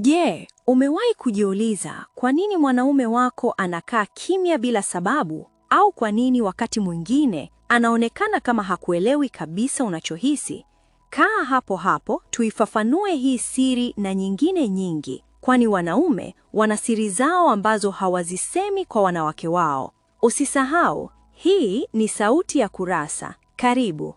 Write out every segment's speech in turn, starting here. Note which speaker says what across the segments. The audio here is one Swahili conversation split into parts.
Speaker 1: Je, umewahi kujiuliza kwa nini mwanaume wako anakaa kimya bila sababu, au kwa nini wakati mwingine anaonekana kama hakuelewi kabisa unachohisi? Kaa hapo hapo tuifafanue hii siri na nyingine nyingi, kwani wanaume wana siri zao ambazo hawazisemi kwa wanawake wao. Usisahau, hii ni Sauti ya Kurasa. Karibu.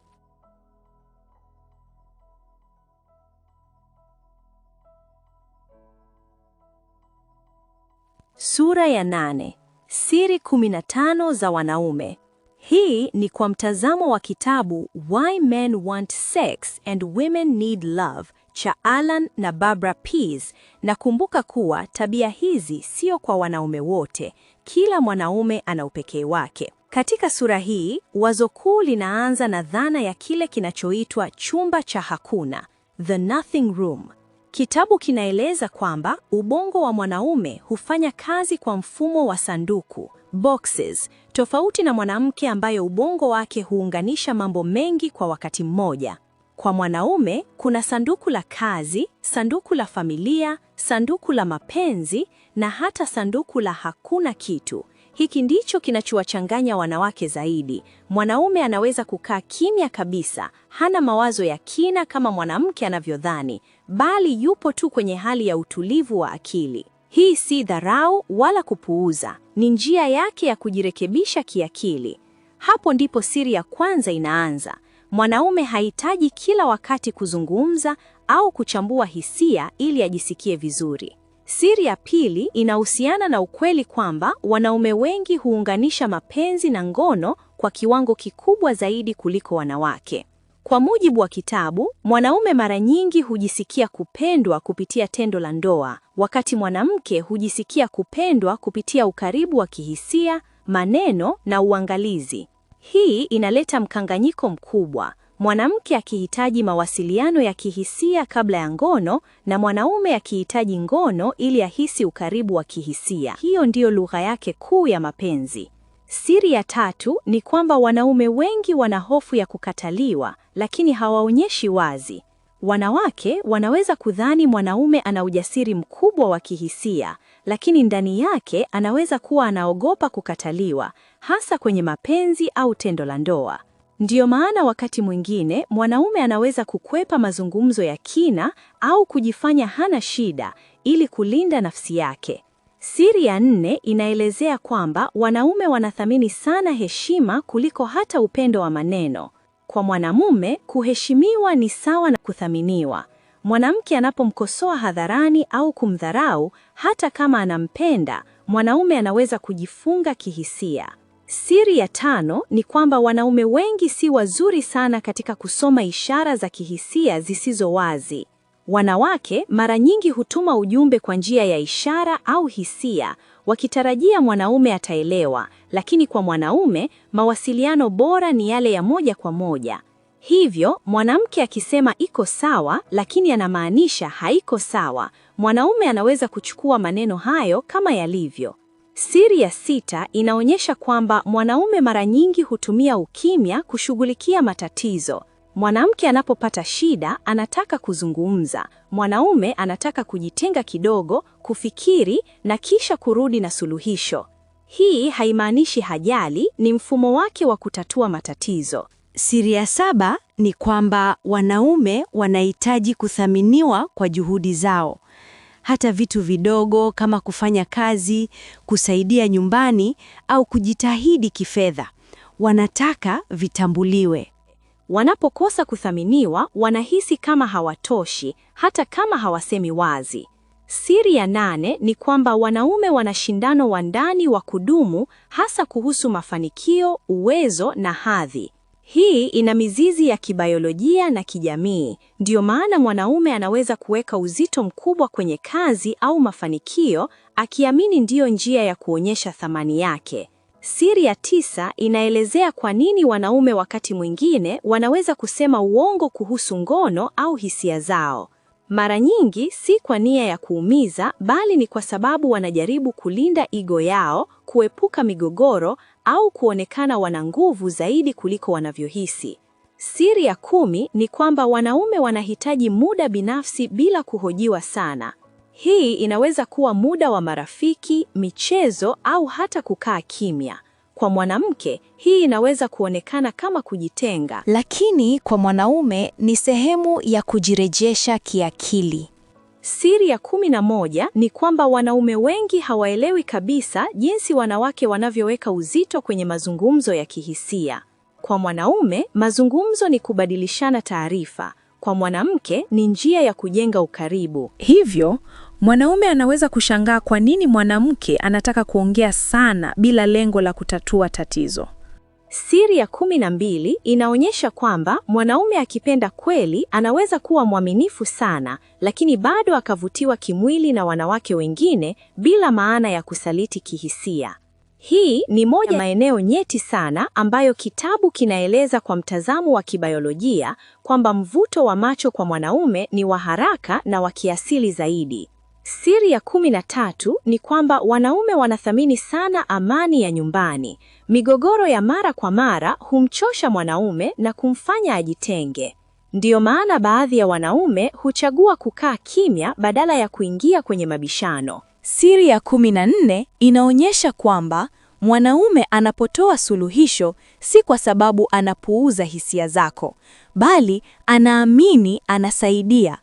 Speaker 1: Sura ya 8. Siri 15 za wanaume. Hii ni kwa mtazamo wa kitabu Why Men Want Sex and Women Need Love cha Alan na Barbara Pease, na kumbuka kuwa tabia hizi sio kwa wanaume wote. Kila mwanaume ana upekee wake. Katika sura hii, wazo kuu linaanza na dhana ya kile kinachoitwa chumba cha hakuna, the nothing room. Kitabu kinaeleza kwamba ubongo wa mwanaume hufanya kazi kwa mfumo wa sanduku, boxes, tofauti na mwanamke ambayo ubongo wake huunganisha mambo mengi kwa wakati mmoja. Kwa mwanaume, kuna sanduku la kazi, sanduku la familia, sanduku la mapenzi na hata sanduku la hakuna kitu. Hiki ndicho kinachowachanganya wanawake zaidi. Mwanaume anaweza kukaa kimya kabisa, hana mawazo ya kina kama mwanamke anavyodhani, bali yupo tu kwenye hali ya utulivu wa akili. Hii si dharau wala kupuuza, ni njia yake ya kujirekebisha kiakili. Hapo ndipo siri ya kwanza inaanza. Mwanaume hahitaji kila wakati kuzungumza au kuchambua hisia ili ajisikie vizuri. Siri ya pili inahusiana na ukweli kwamba wanaume wengi huunganisha mapenzi na ngono kwa kiwango kikubwa zaidi kuliko wanawake. Kwa mujibu wa kitabu, mwanaume mara nyingi hujisikia kupendwa kupitia tendo la ndoa, wakati mwanamke hujisikia kupendwa kupitia ukaribu wa kihisia, maneno na uangalizi. Hii inaleta mkanganyiko mkubwa. Mwanamke akihitaji mawasiliano ya kihisia kabla ya ngono na mwanaume akihitaji ngono ili ahisi ukaribu wa kihisia. Hiyo ndiyo lugha yake kuu ya mapenzi. Siri ya tatu ni kwamba wanaume wengi wana hofu ya kukataliwa, lakini hawaonyeshi wazi. Wanawake wanaweza kudhani mwanaume ana ujasiri mkubwa wa kihisia, lakini ndani yake anaweza kuwa anaogopa kukataliwa, hasa kwenye mapenzi au tendo la ndoa. Ndiyo maana wakati mwingine mwanaume anaweza kukwepa mazungumzo ya kina au kujifanya hana shida ili kulinda nafsi yake. Siri ya 4 inaelezea kwamba wanaume wanathamini sana heshima kuliko hata upendo wa maneno. Kwa mwanamume, kuheshimiwa ni sawa na kuthaminiwa. Mwanamke anapomkosoa hadharani au kumdharau, hata kama anampenda, mwanaume anaweza kujifunga kihisia. Siri ya 5 ni kwamba wanaume wengi si wazuri sana katika kusoma ishara za kihisia zisizo wazi. Wanawake mara nyingi hutuma ujumbe kwa njia ya ishara au hisia, wakitarajia mwanaume ataelewa, lakini kwa mwanaume, mawasiliano bora ni yale ya moja kwa moja. Hivyo, mwanamke akisema iko sawa, lakini anamaanisha haiko sawa, mwanaume anaweza kuchukua maneno hayo kama yalivyo. Siri ya 6 inaonyesha kwamba mwanaume mara nyingi hutumia ukimya kushughulikia matatizo. Mwanamke anapopata shida, anataka kuzungumza. Mwanaume anataka kujitenga kidogo, kufikiri na kisha kurudi na suluhisho. Hii haimaanishi hajali, ni mfumo wake wa kutatua matatizo.
Speaker 2: Siri ya 7 ni kwamba wanaume wanahitaji kuthaminiwa kwa juhudi zao. Hata vitu vidogo kama kufanya kazi, kusaidia nyumbani au kujitahidi kifedha, wanataka vitambuliwe.
Speaker 1: Wanapokosa kuthaminiwa, wanahisi kama hawatoshi, hata kama hawasemi wazi. Siri ya 8 ni kwamba wanaume wana shindano wa ndani wa kudumu, hasa kuhusu mafanikio, uwezo na hadhi. Hii ina mizizi ya kibiolojia na kijamii. Ndiyo maana mwanaume anaweza kuweka uzito mkubwa kwenye kazi au mafanikio, akiamini ndiyo njia ya kuonyesha thamani yake. Siri ya 9 inaelezea kwa nini wanaume wakati mwingine wanaweza kusema uongo kuhusu ngono au hisia zao. Mara nyingi si kwa nia ya kuumiza, bali ni kwa sababu wanajaribu kulinda ego yao, kuepuka migogoro au kuonekana wana nguvu zaidi kuliko wanavyohisi. Siri ya 10 ni kwamba wanaume wanahitaji muda binafsi bila kuhojiwa sana. Hii inaweza kuwa muda wa marafiki, michezo au hata kukaa kimya. Kwa mwanamke, hii inaweza kuonekana kama kujitenga,
Speaker 2: lakini kwa mwanaume ni sehemu ya kujirejesha kiakili.
Speaker 1: Siri ya 11 ni kwamba wanaume wengi hawaelewi kabisa jinsi wanawake wanavyoweka uzito kwenye mazungumzo ya kihisia. Kwa mwanaume, mazungumzo ni kubadilishana taarifa. Kwa mwanamke, ni njia ya kujenga ukaribu.
Speaker 3: Hivyo, mwanaume anaweza kushangaa kwa nini mwanamke anataka kuongea sana bila lengo la kutatua tatizo.
Speaker 1: Siri ya 12 inaonyesha kwamba mwanaume akipenda kweli anaweza kuwa mwaminifu sana, lakini bado akavutiwa kimwili na wanawake wengine bila maana ya kusaliti kihisia. Hii ni moja ya maeneo nyeti sana ambayo kitabu kinaeleza kwa mtazamo wa kibiolojia kwamba mvuto wa macho kwa mwanaume ni wa haraka na wa kiasili zaidi. Siri ya 13 ni kwamba wanaume wanathamini sana amani ya nyumbani. Migogoro ya mara kwa mara humchosha mwanaume na kumfanya ajitenge. Ndiyo maana baadhi ya wanaume huchagua kukaa kimya badala ya kuingia kwenye mabishano.
Speaker 2: Siri ya 14 inaonyesha kwamba mwanaume anapotoa suluhisho si kwa sababu anapuuza hisia zako, bali anaamini anasaidia.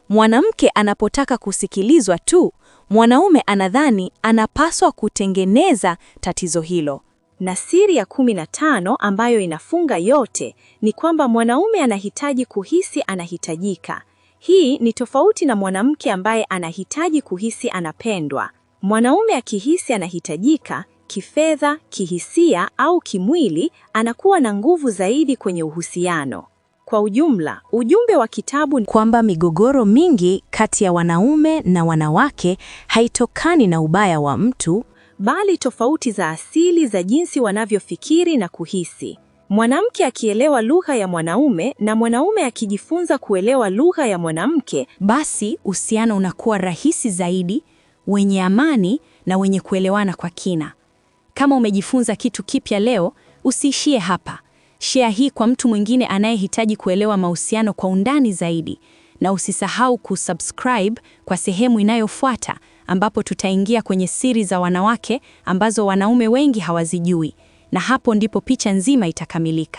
Speaker 2: Mwanamke anapotaka kusikilizwa tu, mwanaume anadhani anapaswa kutengeneza tatizo hilo.
Speaker 1: Na siri ya 15 ambayo inafunga yote ni kwamba mwanaume anahitaji kuhisi anahitajika. Hii ni tofauti na mwanamke ambaye anahitaji kuhisi anapendwa. Mwanaume akihisi anahitajika, kifedha, kihisia au kimwili, anakuwa na nguvu zaidi kwenye uhusiano. Kwa ujumla, ujumbe wa kitabu ni
Speaker 2: kwamba migogoro mingi kati ya wanaume na wanawake haitokani na ubaya wa mtu,
Speaker 1: bali tofauti za asili za jinsi wanavyofikiri na kuhisi. Mwanamke akielewa lugha ya mwanaume na mwanaume akijifunza kuelewa lugha ya mwanamke,
Speaker 2: basi uhusiano unakuwa rahisi zaidi, wenye amani na wenye kuelewana kwa kina. Kama umejifunza kitu kipya leo, usiishie hapa. Share hii kwa mtu mwingine anayehitaji kuelewa mahusiano kwa undani zaidi, na usisahau kusubscribe kwa sehemu inayofuata ambapo tutaingia kwenye siri za wanawake ambazo wanaume wengi hawazijui, na hapo ndipo picha nzima itakamilika.